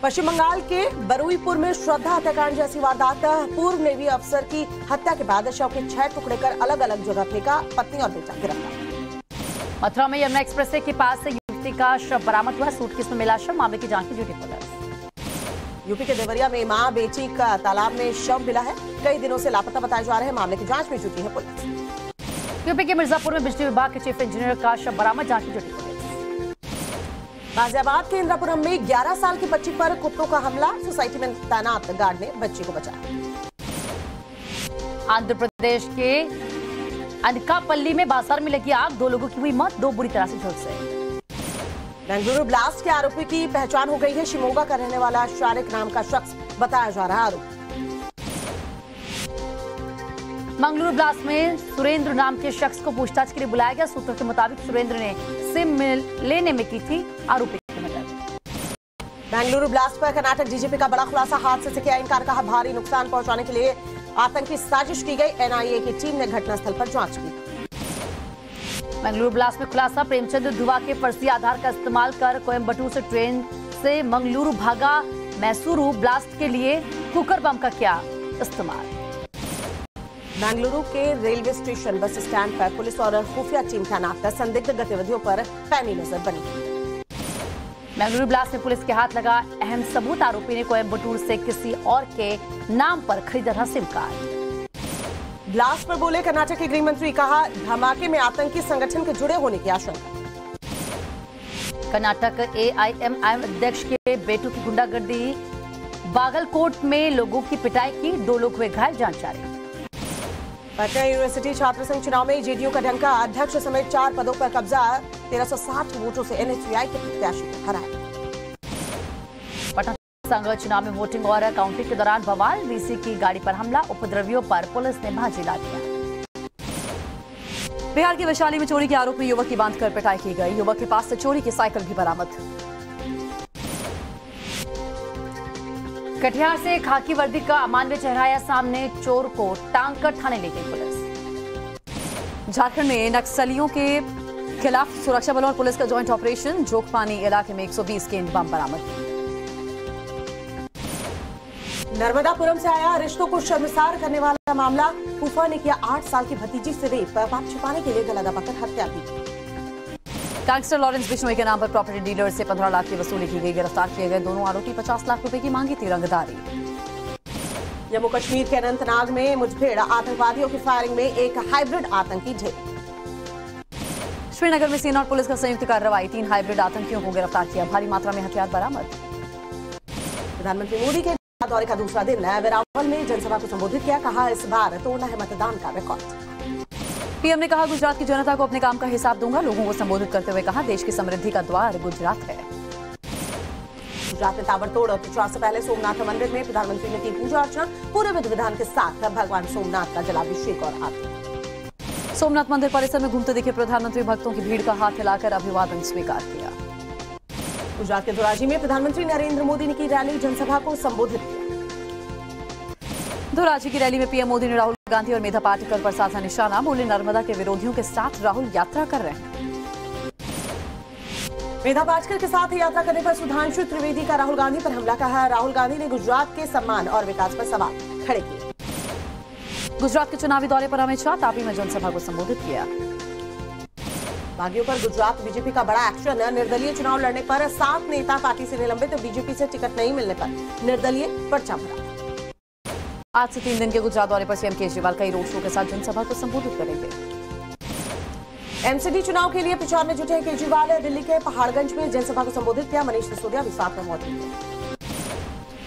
पश्चिम बंगाल के बरुईपुर में श्रद्धा हत्याकांड जैसी वारदात। पूर्व नेवी अफसर की हत्या के बाद शव के 6 टुकड़े कर अलग अलग जगह फेंका। पत्नी और बेटा गिरफ्तार। मथुरा में यमुना एक्सप्रेस के पास से युवती का शव बरामद हुआ। सूटकेस में मिला शव। मामले की जांच में जुटी पुलिस। यूपी के देवरिया में मां बेटी का तालाब में शव मिला है। कई दिनों से लापता बताए जा रहे हैं। मामले की जांच में जुटी है पुलिस। यूपी के मिर्जापुर में बिजली विभाग के चीफ इंजीनियर का शव बरामद। जांच में जुटी पुलिस। गाजियाबाद के इंद्रापुरम में 11 साल की बच्ची पर कुत्तों का हमला। सोसाइटी में तैनात गार्ड ने बच्ची को बचाया। आंध्र प्रदेश के अनकापल्ली में बाजार में लगी आग। 2 लोगों की हुई मौत। 2 बुरी तरह से झुलस गए। बेंगलुरु ब्लास्ट के आरोपी की पहचान हो गई है। शिमोगा का रहने वाला शारिक नाम का शख्स बताया जा रहा आरोपी। मंगलुरु ब्लास्ट में सुरेंद्र नाम के शख्स को पूछताछ के लिए बुलाया गया। सूत्रों के मुताबिक सुरेंद्र ने सिम लेने में की थी आरोपी की मदद। बेंगलुरु ब्लास्ट पर कर्नाटक डीजीपी का बड़ा खुलासा, हादसे से किया इनकार, कहा भारी नुकसान पहुंचाने के लिए आतंकी साजिश की गई। एनआईए की टीम ने घटनास्थल पर जांच की। बेंगलुरु ब्लास्ट में खुलासा, प्रेमचंद दुआ के फर्जी आधार का इस्तेमाल कर कोयम्बटूर से ट्रेन से मंगलुरु भागा मैसूरू। ब्लास्ट के लिए कुकर बम का किया इस्तेमाल। बेंगलुरु के रेलवे स्टेशन बस स्टैंड पर पुलिस और खुफिया टीम तैनात, संदिग्ध गतिविधियों पर पैनी नजर बनी। बेंगलुरु ब्लास्ट में पुलिस के हाथ लगा अहम सबूत, आरोपी ने कोयम्बटूर से किसी और के नाम पर खरीदा था सिम कार्ड। ब्लास्ट पर बोले कर्नाटक के गृह मंत्री, कहा धमाके में आतंकी संगठन के जुड़े होने की आशंका। कर्नाटक एआईएमआईएम अध्यक्ष के बेटों की गुंडागर्दी, बागलकोट में लोगों की पिटाई की, 2 लोग हुए घायल, जांच जारी। पटना यूनिवर्सिटी छात्र संघ चुनाव में जेडीयू का डंका, अध्यक्ष समेत 4 पदों पर कब्जा, 1360 वोटों से एनएचयूआई के प्रत्याशी को हराया। पटना संघ चुनाव में वोटिंग और काउंटिंग के दौरान बवाल, वीसी की गाड़ी पर हमला, उपद्रवियों पर पुलिस ने भाजी ला दिया। बिहार के वैशाली में चोरी के आरोप में युवक की बांधकर पिटाई की गई, युवक के पास से चोरी की साइकिल भी बरामद। कटिहार से खाकी वर्दी का अमानवीय चेहराया सामने, चोर को टांग कर थाने ले गई पुलिस। झारखंड में नक्सलियों के खिलाफ सुरक्षा बलों और पुलिस का जॉइंट ऑपरेशन, जोगपानी इलाके में 120 केन बम बरामद। नर्मदापुरम से आया रिश्तों को शर्मसार करने वाला मामला, फूफा ने किया 8 साल की भतीजी से रेप, पाप छिपाने के लिए गला दबाकर हत्या की। गैंगस्टर लॉरेंस बिश्नोई के नाम पर प्रॉपर्टी डीलर से 15 लाख की वसूली की गई, गिरफ्तार किए गए दोनों आरोपी 50 लाख रुपए की मांगी थी रंगदारी। जम्मू कश्मीर के अनंतनाग में मुठभेड़, आतंकवादियों की फायरिंग में एक हाइब्रिड आतंकी ढेर। श्रीनगर में सेना और पुलिस का संयुक्त कार्रवाई, 3 हाइब्रिड आतंकियों को गिरफ्तार किया, भारी मात्रा में हथियार बरामद। प्रधानमंत्री मोदी के दौरे का दूसरा दिन, वेरावल में जनसभा को संबोधित किया, कहा इस बार तोड़ना है मतदान का रिकॉर्ड। पीएम ने कहा गुजरात की जनता को अपने काम का हिसाब दूंगा, लोगों को संबोधित करते हुए कहा देश की समृद्धि का द्वार गुजरात है। गुजरात में ताबड़तोड़ प्रचार से पहले सोमनाथ मंदिर में प्रधानमंत्री ने की पूजा अर्चना, पूरे विधि विधान के साथ भगवान सोमनाथ का जलाभिषेक और आरती। सोमनाथ मंदिर परिसर में घूमते दिखे प्रधानमंत्री, भक्तों की भीड़ का हाथ हिलाकर अभिवादन स्वीकार किया। गुजरात के धोराजी में प्रधानमंत्री नरेंद्र मोदी ने की रैली, जनसभा को संबोधित किया। धोराजी की रैली में पीएम मोदी ने राहुल गांधी और मेधा पाटकर पर साधा निशाना, बोले नर्मदा के विरोधियों के साथ राहुल यात्रा कर रहे हैं। मेधा पाटकर के साथ यात्रा करने पर सुधांशु त्रिवेदी का राहुल गांधी पर हमला, कहा राहुल गांधी ने गुजरात के सम्मान और विकास पर सवाल खड़े किए। गुजरात के चुनावी दौरे पर अमित शाह तापी में जनसभा को संबोधित किया। बागियों पर गुजरात बीजेपी का बड़ा एक्शन, निर्दलीय चुनाव लड़ने पर 7 नेता पार्टी से निलंबित, तो बीजेपी से टिकट नहीं मिलने पर निर्दलीय पर्चा भरा। आज से 3 दिन के गुजरात दौरे पर सीएम केजरीवाल कई रोड शो के साथ जनसभा को संबोधित करेंगे। एमसीडी चुनाव के लिए प्रचार में जुटे केजरीवाल, दिल्ली के पहाड़गंज में जनसभा को संबोधित किया, मनीष सिसोदिया भी साथ में मौजूद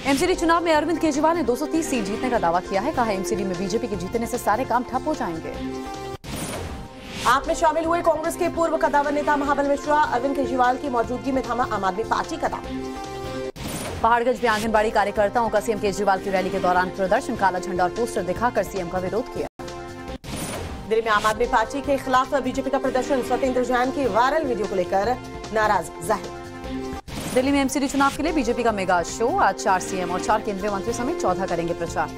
थे। एमसीडी चुनाव में अरविंद केजरीवाल ने 230 सीट जीतने का दावा किया है, कहा एमसीडी में बीजेपी के जीतने से सारे काम ठप हो जाएंगे। आप में शामिल हुए कांग्रेस के पूर्व कद्दावर नेता महाबल मिश्रा, अरविंद केजरीवाल की मौजूदगी में थमा आम आदमी पार्टी का दावा। पहाड़गंज में आंगनबाड़ी कार्यकर्ताओं का सीएम केजरीवाल की रैली के दौरान प्रदर्शन, काला झंडा और पोस्टर दिखाकर सीएम का विरोध किया। दिल्ली में आम आदमी पार्टी के खिलाफ बीजेपी का प्रदर्शन, सत्येंद्र जैन की वायरल वीडियो को लेकर नाराज जाहिर। दिल्ली में एमसीडी चुनाव के लिए बीजेपी का मेगा शो, आज 4 सीएम और 4 केंद्रीय मंत्री समेत 14 करेंगे प्रचार।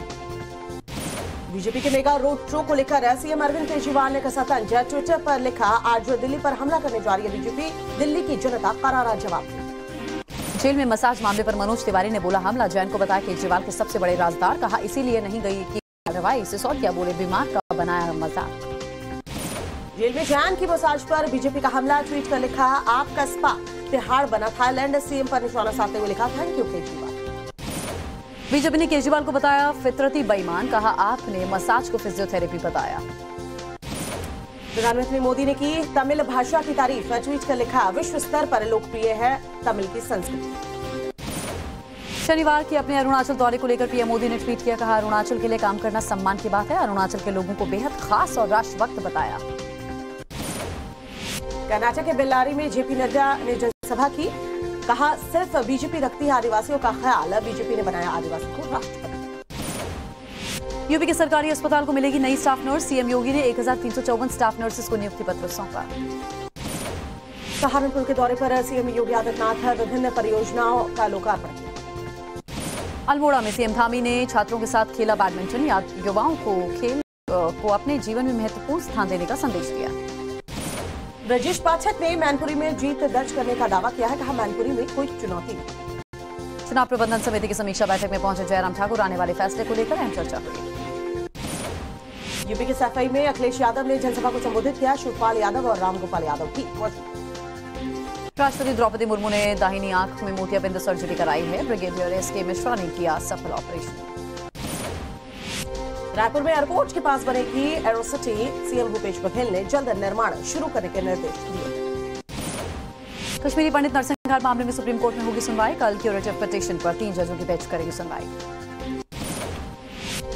बीजेपी के मेगा रोड शो को लेकर सीएम अरविंद केजरीवाल ने कसा तंज, ट्विटर पर लिखा, आज दिल्ली पर हमला करने जा रही है बीजेपी, दिल्ली की जनता करारा जवाब दी। जेल में मसाज मामले पर मनोज तिवारी ने बोला हमला, जैन को बताया केजरीवाल के सबसे बड़े राजदार, कहा इसीलिए नहीं गई की कार्रवाई, सिसोदिया बोले बीमार का बनाया मजाक। जेल में जैन की मसाज पर बीजेपी का हमला, ट्वीट कर लिखा, आपका स्पा तिहाड़ बना थाईलैंड, सीएम पर निशाना साधते हुए लिखा, थैंक यू केजरीवाल। बीजेपी ने केजरीवाल को बताया फितरती बेईमान, कहा आपने मसाज को फिजियोथेरेपी बताया। प्रधानमंत्री मोदी ने की तमिल भाषा की तारीफ, ट्वीट कर लिखा, विश्व स्तर पर लोकप्रिय है तमिल की संस्कृति। शनिवार के अपने अरुणाचल दौरे को लेकर पीएम मोदी ने ट्वीट किया, कहा अरुणाचल के लिए काम करना सम्मान की बात है, अरुणाचल के लोगों को बेहद खास और राष्ट्रभक्त बताया। कर्नाटक के बेल्लारी में जेपी नड्डा ने जनसभा की, कहा सिर्फ बीजेपी रखती है आदिवासियों का ख्याल, बीजेपी ने बनाया आदिवासी को राष्ट्रपति। यूपी के सरकारी अस्पताल को मिलेगी नई स्टाफ नर्स, सीएम योगी ने 1354 स्टाफ नर्सेस को नियुक्ति पत्र सौंपा। सहारनपुर के दौरे पर सीएम योगी आदित्यनाथ विभिन्न परियोजनाओं का लोकार्पण किया। अल्मोड़ा में सीएम धामी ने छात्रों के साथ खेला बैडमिंटन। युवाओं को खेल को अपने जीवन में महत्वपूर्ण स्थान देने का संदेश दिया। ब्रजेश पाठक ने मैनपुरी में जीत दर्ज करने का दावा किया है। कहा मैनपुरी में कोई चुनौती नहीं। चुनाव प्रबंधन समिति की समीक्षा बैठक में पहुंचे जयराम ठाकुर। आने वाले फैसले को लेकर अहम चर्चा हुई। यूपी के सफाई में अखिलेश यादव ने जनसभा को संबोधित किया। शिवपाल यादव और रामगोपाल यादव भी मौजूद। राष्ट्रपति द्रौपदी मुर्मू ने दाहिनी आंख में मोतियाबिंद सर्जरी कराई है। ब्रिगेडियर एसके मिश्रा ने किया सफल ऑपरेशन। रायपुर में एयरपोर्ट के पास बनेगी एरोसिटी। सीएम भूपेश बघेल ने जल्द निर्माण शुरू करने के निर्देश दिए। कश्मीरी पंडित नरसिंहार मामले में सुप्रीम कोर्ट में होगी सुनवाई। कल क्यूरेटिव पिटीशन पर 3 जजों की बेंच करेगी सुनवाई।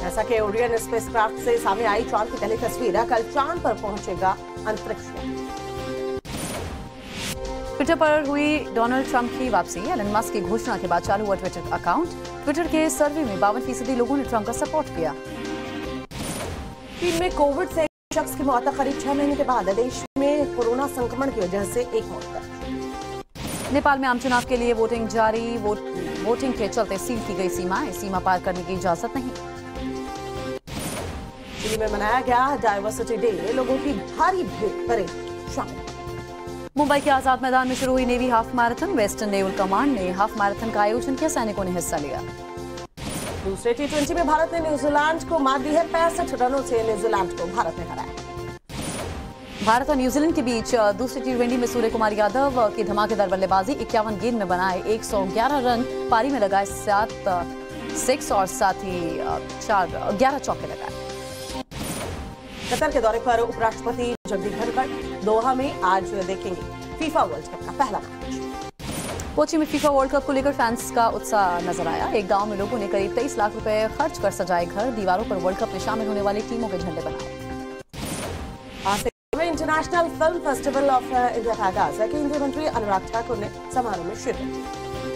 ऐसा कि ओरियन स्पेसक्राफ्ट से सामने आई चांद की पहली तस्वीर। कल चांद पर पहुंचेगा अंतरिक्ष यान। ट्विटर पर हुई डोनाल्ड ट्रंप की वापसी। एलन मस्क की घोषणा के बाद चालू हुआ ट्विटर अकाउंट। ट्विटर के सर्वे में 52% लोगों ने ट्रंप का सपोर्ट किया। चीन में कोविड से एक शख्स की मौत करीब 6 महीने के बाद देश में कोरोना संक्रमण की वजह से एक मौत दर्ज। नेपाल में आम चुनाव के लिए वोटिंग जारी। वोटिंग के चलते सील की गई सीमाएं। सीमा पार करने की इजाजत नहीं। चिली में मनाया गया डाइवर्सिटी डे। लोगों की भारी भीड़ परेड शामिल। मुंबई के आजाद मैदान में शुरू हुई navy half marathon. Western naval command ने हाफ मैराथन का आयोजन किया। सैनिकों ने हिस्सा लिया। दूसरे T20 में भारत ने न्यूजीलैंड को मात दी है। 65 रनों से न्यूजीलैंड को भारत ने हराया। भारत और न्यूजीलैंड के बीच दूसरी T20 में सूर्य कुमार यादव की धमाकेदार बल्लेबाजी। 51 गेंद में बनाए 111 रन। पारी में लगाए 7 6 और साथ ही 11 चौके लगाए। कतर के दौरे पर उपराष्ट्रपति जगदीप धनखड़ दोहा में आज देखेंगे फीफा वर्ल्ड कप का पहला मैच। कोची में फीफा वर्ल्ड कप को लेकर फैंस का उत्साह नजर आया। एक गांव में लोगों ने करीब 23 लाख रुपए खर्च कर सजाए घर। दीवारों पर वर्ल्ड कप में शामिल होने वाली टीमों के झंडे बनाए। आज से international film festival of India का आगाज है। केंद्रीय मंत्री अनुराग ठाकुर ने समारोह में शिरकत की।